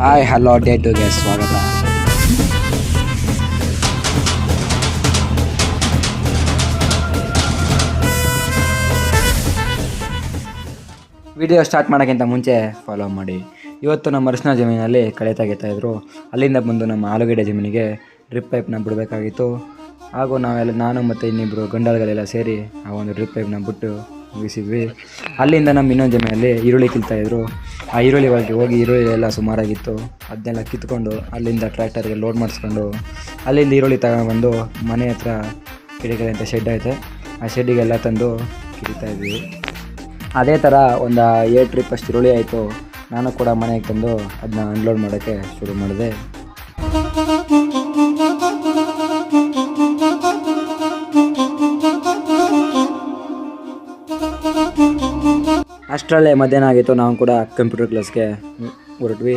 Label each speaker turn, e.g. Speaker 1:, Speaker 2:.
Speaker 1: Hi hello day ಟುಗೆ ಸ್ವಾಗತ. Video start ಮಾಡೋಕ್ಕಿಂತ ಮುಂಚೆ ಫಾಲೋ ಮಾಡಿ. ಇವತ್ತು ನಮ್ಮ ಅರಿಶಿನ ಜಮೀನಲ್ಲಿ ಕಳೆ ತೆಗಿತಾಯಿದ್ರು. ಅಲ್ಲಿಂದ ಬಂದು ನಮ್ಮ ಆಲೂಗಡ್ಡೆ ಜಮೀನಿಗೆ ಡ್ರಿಪ್ ಪೈಪ್ನ ಬಿಡಬೇಕಾಗಿತ್ತು. ಹಾಗೂ ನಾನು ಮತ್ತು ಇನ್ನಿಬ್ಬರು ಗಂಡಾಳುಗಳೆಲ್ಲ ಸೇರಿ ಆ ಒಂದು ಡ್ರಿಪ್ ಪೈಪ್ನ ಬಿಟ್ಟು ಮುಗಿಸಿದ್ವಿ. ಅಲ್ಲಿಂದ ನಮ್ಮ ಇನ್ನೊಂದು ಜಮೀನಲ್ಲಿ ಈರುಳ್ಳಿ ಕಿಲ್ತಾಯಿದ್ರು. ಆ ಈರುಳ್ಳಿ ಒಳಗೆ ಹೋಗಿ ಈರುಳ್ಳಿ ಎಲ್ಲ ಸುಮಾರಾಗಿತ್ತು. ಅದನ್ನೆಲ್ಲ ಕಿತ್ಕೊಂಡು ಅಲ್ಲಿಂದ ಟ್ರ್ಯಾಕ್ಟರ್ಗೆ ಲೋಡ್ ಮಾಡಿಸ್ಕೊಂಡು ಅಲ್ಲಿಂದ ಈರುಳ್ಳಿ ತಗೊಂಡ್ಬಂದು ಮನೆ ಹತ್ರ ಕಿಡಿಗಡೆ ಅಂತ ಶೆಡ್ ಐತೆ, ಆ ಶೆಡ್ಡಿಗೆಲ್ಲ ತಂದು ಕಿರಿತಾಯಿದ್ವಿ. ಅದೇ ಥರ ಒಂದು 7 ಟ್ರಿಪ್ ಅಷ್ಟು ಈರುಳ್ಳಿ ಆಯಿತು. ನಾನು ಕೂಡ ಮನೆಗೆ ತಂದು ಅದನ್ನ ಅನ್ಲೋಡ್ ಮಾಡೋಕ್ಕೆ ಶುರು ಮಾಡಿದೆ. ಅಷ್ಟರಲ್ಲೇ ಮಧ್ಯಾಹ್ನ ಆಗಿತ್ತು. ನಾವು ಕೂಡ ಕಂಪ್ಯೂಟರ್ ಕ್ಲಾಸ್ಗೆ ಹೊರಟ್ವಿ.